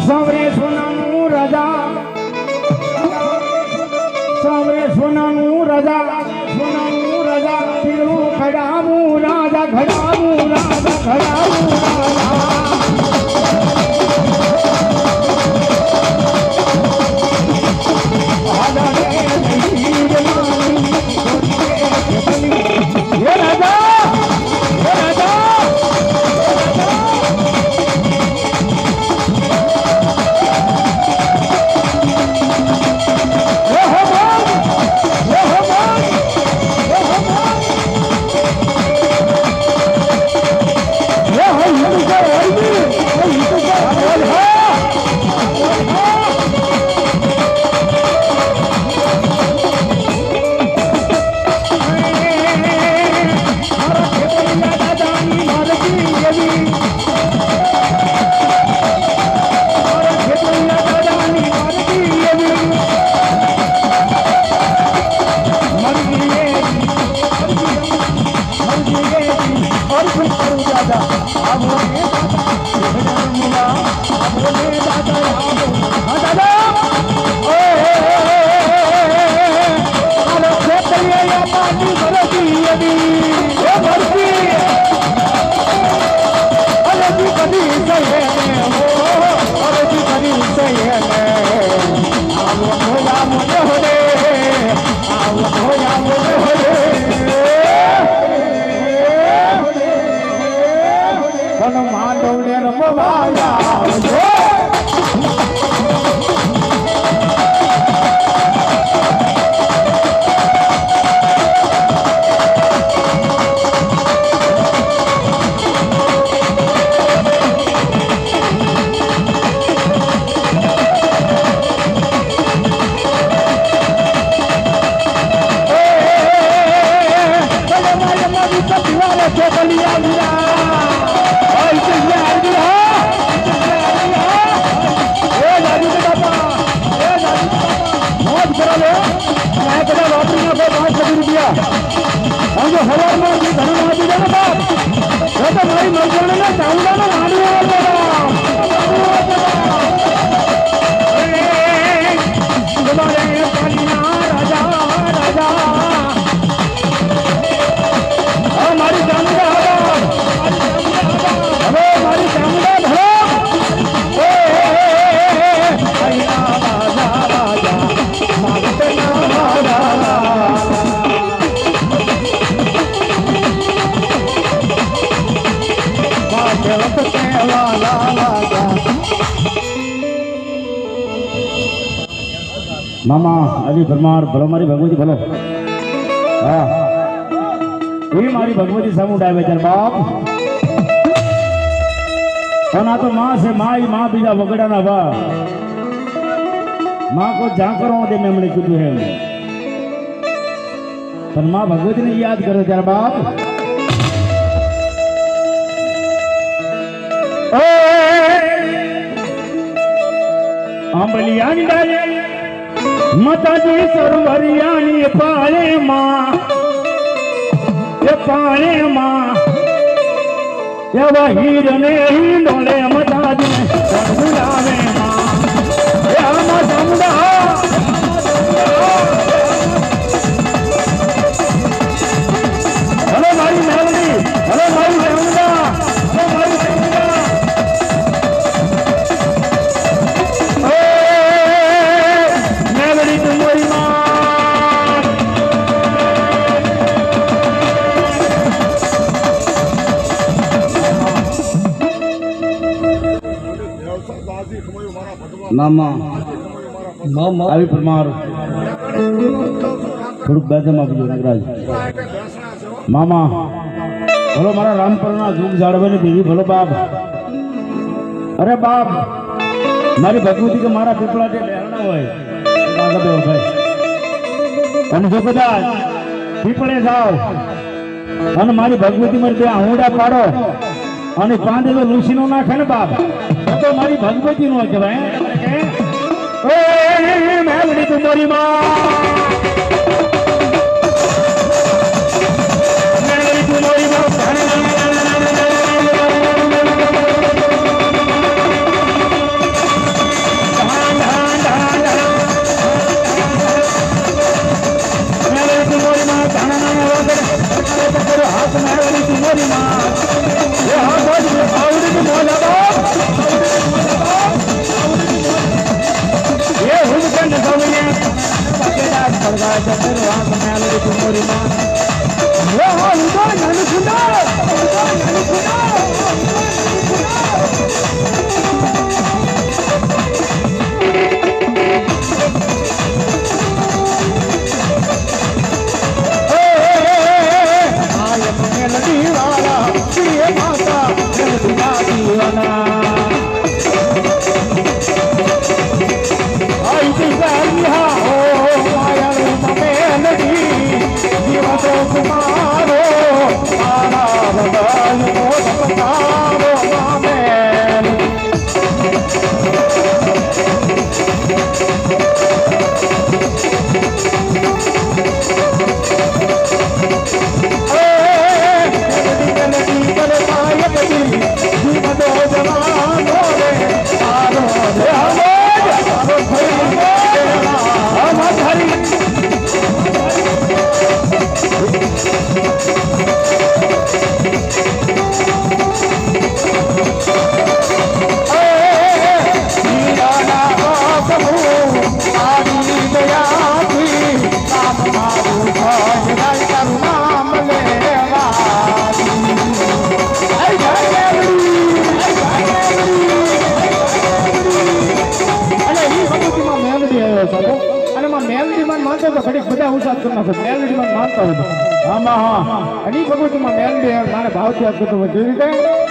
સવરે સોનાનું રાજા સવરે સોનાનું રાજા સોનાનું રાજા પીળું ખડાવું રાજા ખડાવું રાજા ખડાવું રાજા मामा अभी परमार भलो मारी भगवती भलो हाँ ये मारी भगवती समूह डाय बेचार बाप ना तो माँ से माँ ही माँ बीजा वगड़ा ना बा माँ को जाकरों दे मेमणे कीधुं है पर माँ भगवती ने याद करो त्यार बाप आंबलियानी डाले माताजी सरवरियानी पाले माँ ये पाले माँ ये वहीर ने ही डोले माताजी बुलावे माँ ये माँ समुदा हेलो भाई मेलडी हेलो भाई समुदा हेलो भाई समुदा मामा मामा अभी परमार थोड़ा बेदम आप जो नगराज मामा भलो मारा रामपुरना जुग जाड़वे ने बीवी भलो बाप अरे बाप मारी भगवती के मारा पीपला के लेना होय आगे बेहो भाई अन जो कदाच पीपळे जाओ अन मारी भगवती मर दे आहुड़ा पाड़ो अने पांडे तो लूसीनो नाखे ने बाप तो मारी भगवती नो कहेवाय ए मेलडी तुम्हारी मां मेलडी तुम्हारी मां कर ना मेलडी में मानता हूँ हाँ माँ हाँ अनी भगवती माँ मेलडी है माने भाव त्याग करते हुए केवी रीते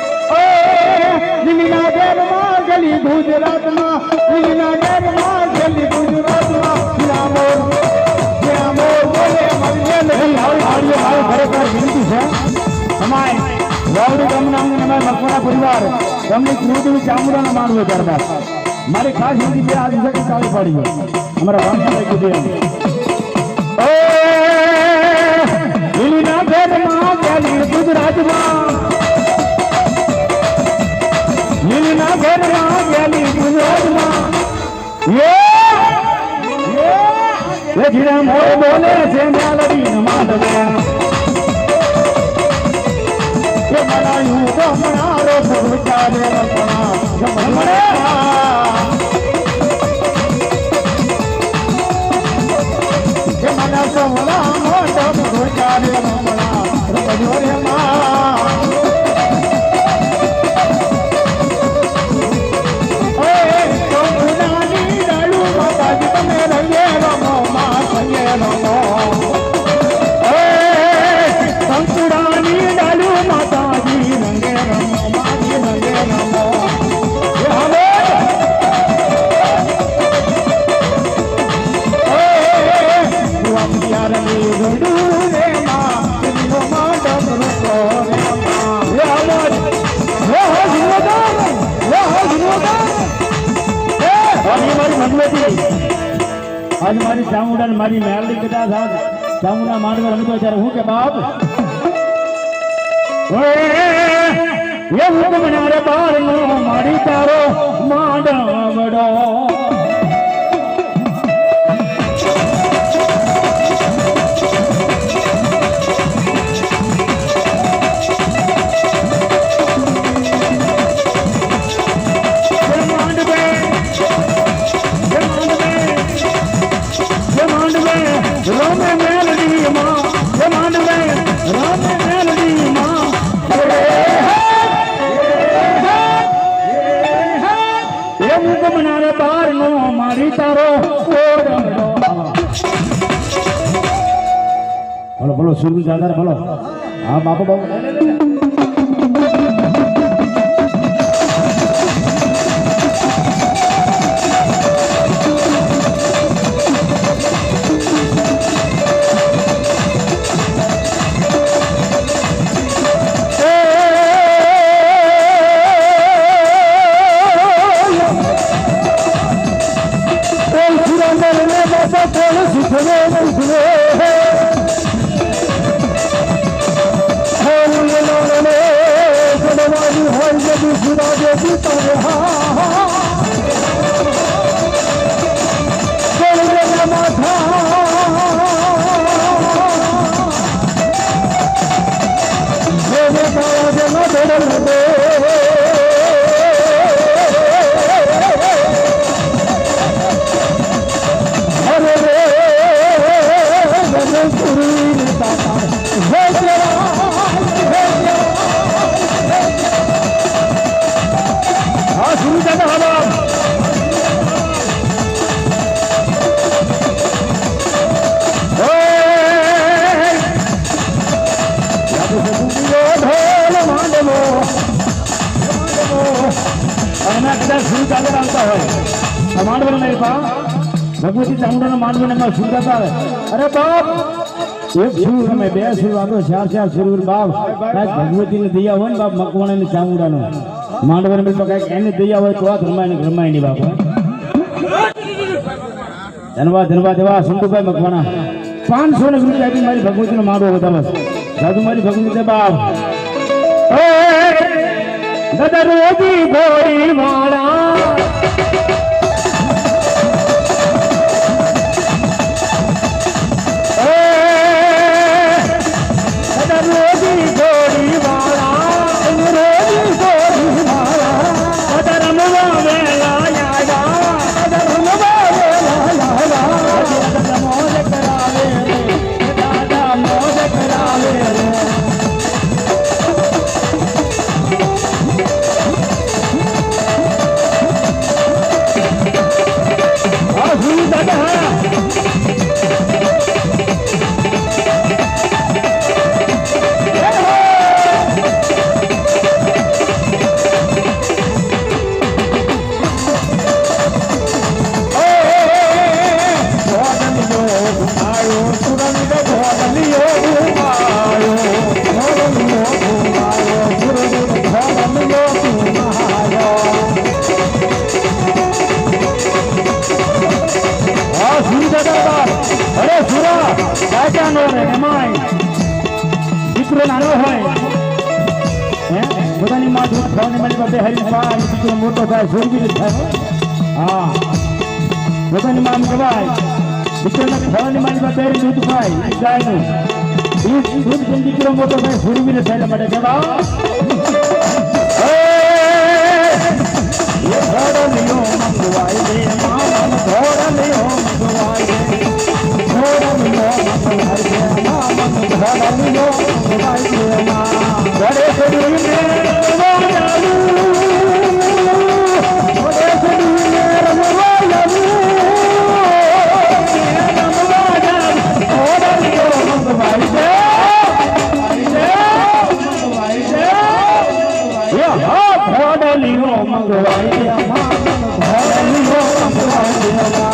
લીલીના ઘેરમાં ગલી ગુજરાતમાં લીલીના ઘેરમાં ગલી ગુજરાતમાં શ્યામોર બોલે મરીએ નહીં હાડીએ મારો ખરેખર વિનંતી છે અમાય વાવડી ગામના અમારા મકવાણા પરિવાર તમને કુળદેવી ચામુંડાના માનવો ત્યારબાદ મારી ખાસ હિન્દી બે આજે છે કે ચાલી પડી અમારા વાંચા કીધું એ લીલીના ઘેરમાં ગલી ગુજરાતમાં લીલીના ઘેરમાં ગેલી ગુજરાતમાં એ જીરા મોર બોલે છે મેલડી માધવે એ મનાયું ગમણારો ભૂચારે રમણા એ મના સમલા મોઢ ભૂચારે રમણા રમજો રે માં आज मारी चामुंडा ने मारी मेलडी कदा था चामुंडा मानवर रमतो ત્યારે હું કે બાપ ઓએ ये हुक्म नारे बार नो मारी तारो माडवड़ो बोलो बोलो सुर ज्यादा बोलो हाँ बाबू बाबू भगवती चामुंडा मानव ने सुनता था अरे बाप एक सुर में बे सुर आतो चार चार सुर बाप भगवती ने दिया हो बाप मकवाणा ने चामुंडा नो मांडव ने तो कई एने दिया हो तो धर्माई नहीं बाप धन्यवाद धन्यवाद देवा संतु भाई मकवाणा 500 ने रुपया भी मारी भगवती ने मारो होता बस साधु मारी भगवती दे बाप दादा रोजी घोड़ी वाला કહેવાય હે પોતાની માં દૂધ ખાવાની મારી પાસે હરી થાય દીકરો મોટો થાય સુરવીર થાય હા પોતાની માં કહેવાય દીકરાને ખાવાની મારી પાસે હરી દૂધ ખાય ગાયનું એ દૂધ પીને દીકરો મોટો થાય સુરવીર થાય માટે કહેવાય ઘોડલીઓ મંગવાય દે મામન ઘોડલીઓ મંગવાય દે ઘોડલીઓ મંગવાય દે મામન ઘોડલીઓ મંગવાય દે ઘરે સડીને રમવાયું ઘરે સડીને રમવાયું ઘોડલીઓ મંગવાય દે ઘોડલીઓ મંગવાય દે ઘોડલીઓ મંગવાય દે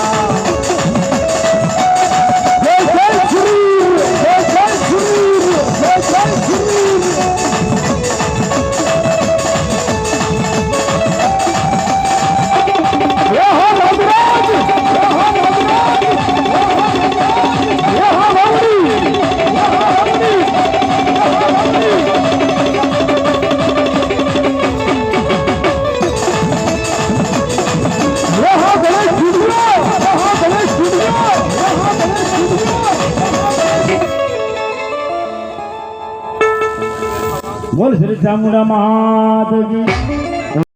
બોલ શ્રી ચામુંડા માત કી